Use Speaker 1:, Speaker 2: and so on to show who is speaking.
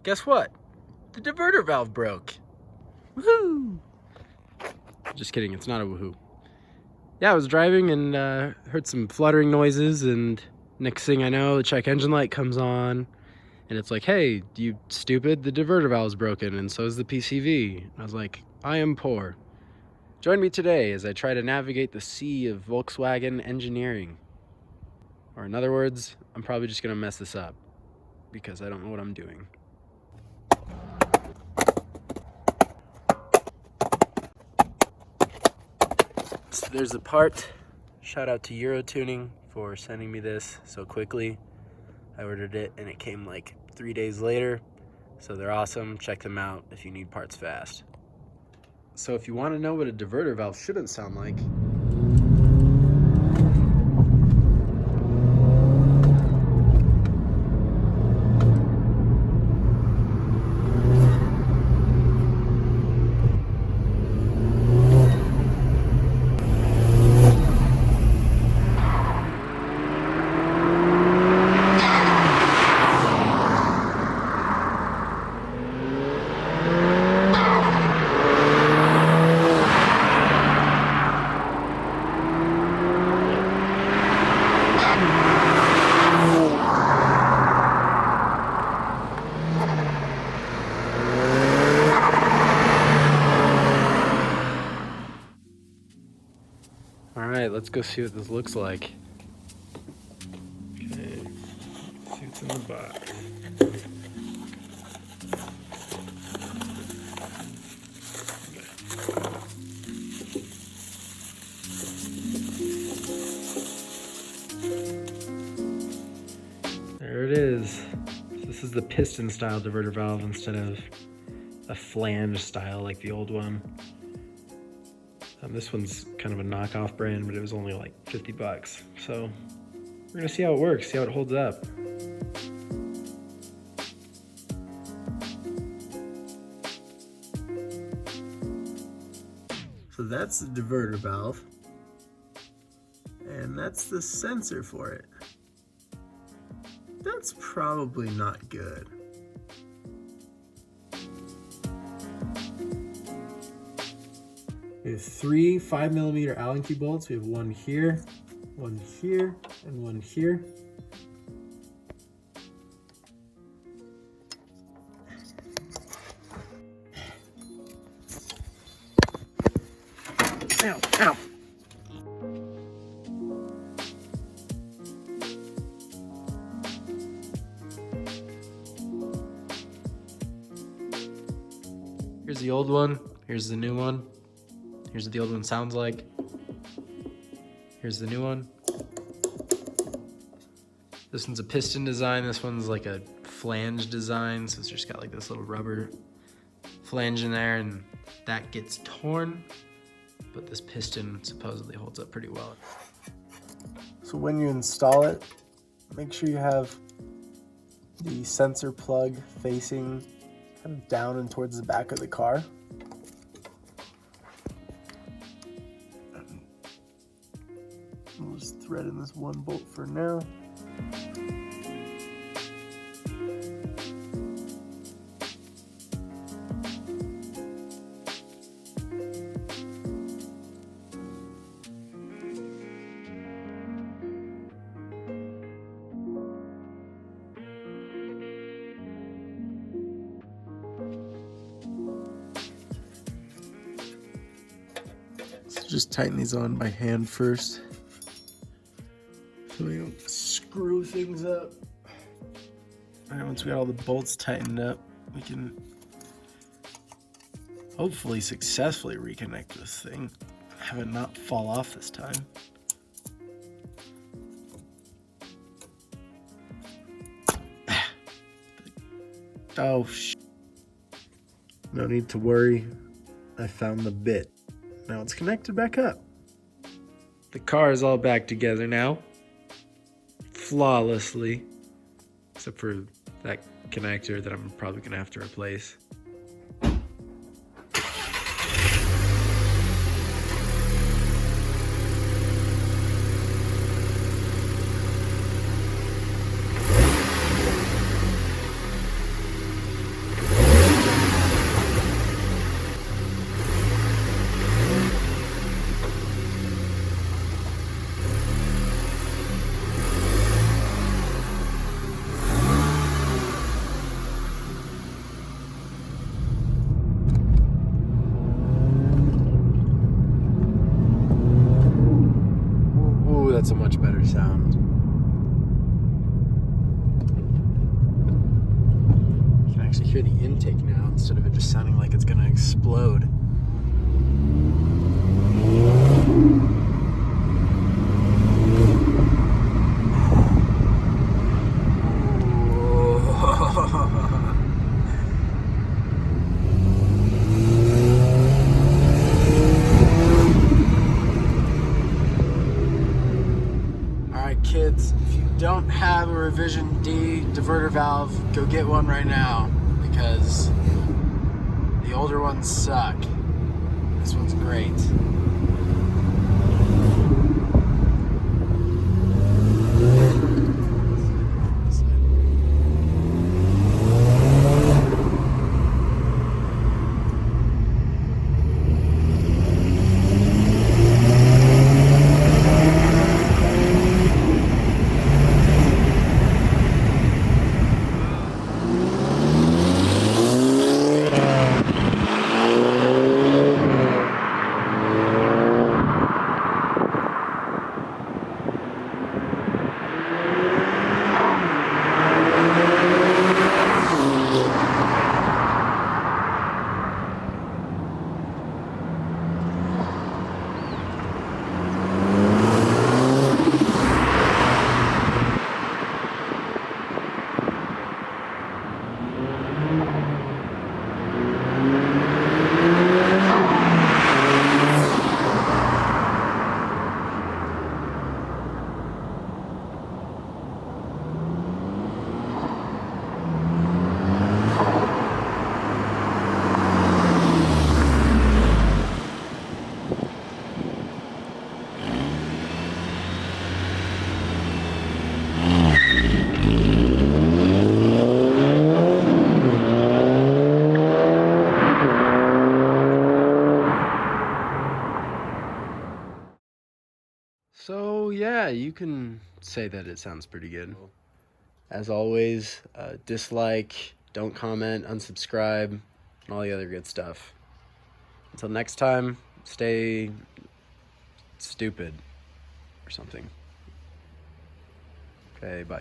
Speaker 1: Guess what? The diverter valve broke. Woohoo! Just kidding, it's not a woohoo. Yeah, I was driving and heard some fluttering noises, and next thing I know, the check engine light comes on, and it's like, hey, you stupid, the diverter valve's broken, and so is the PCV. And I was like, I am poor. Join me today as I try to navigate the sea of Volkswagen engineering. Or in other words, I'm probably just gonna mess this up because I don't know what I'm doing. So there's the part. Shout out to Eurotuning for sending me this so quickly. I ordered it and it came like 3 days later. So they're awesome. Check them out if you need parts fast. So if you want to know what a diverter valve shouldn't sound like, alright, let's go see what this looks like. Okay, let's see what's in the box. There it is. This is the piston style diverter valve instead of a flange style like the old one. This one's kind of a knockoff brand, but it was only like 50 bucks. So we're gonna see how it works, see how it holds up. So that's the diverter valve, and that's the sensor for it. That's probably not good. We have 3 5mm Allen key bolts. We have one here, and one here. Ow, ow. Here's the old one, here's the new one. Here's what the old one sounds like. Here's the new one. This one's a piston design. This one's like a flange design. So it's just got like this little rubber flange in there, and that gets torn. But this piston supposedly holds up pretty well. So when you install it, make sure you have the sensor plug facing kind of down and towards the back of the car. We'll just thread in this one bolt for now. So just tighten these on by hand first, so we don't screw things up. Alright, once we got all the bolts tightened up, we can hopefully successfully reconnect this thing. Have it not fall off this time. Oh, no need to worry. I found the bit. Now it's connected back up. The car is all back together now. Flawlessly. Except for that connector that I'm probably gonna have to replace. that's a much better sound. You can actually hear the intake now instead of it just sounding like it's gonna explode. Kids, if you don't have a Revision D diverter valve, go get one right now, because the older ones suck. This one's great. So yeah, you can say that it sounds pretty good. As always, dislike, don't comment, unsubscribe, and all the other good stuff. Until next time, stay stupid or something. Okay, bye.